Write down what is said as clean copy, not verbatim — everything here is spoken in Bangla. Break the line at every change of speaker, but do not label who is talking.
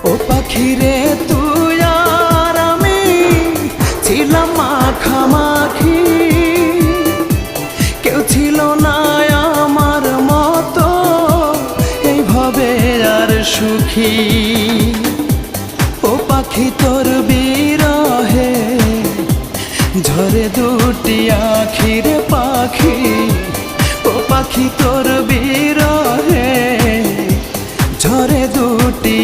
ও পাখি রে তুই আর আমি ছিলাম মাখামাখি, কেউ ছিল না আমার মতো এইভাবে আর সুখী। ও পাখি তোর বিরহে ঝরে দুটি আখির পাখি, ও পাখি তোর বিরহে ঝরে দুটি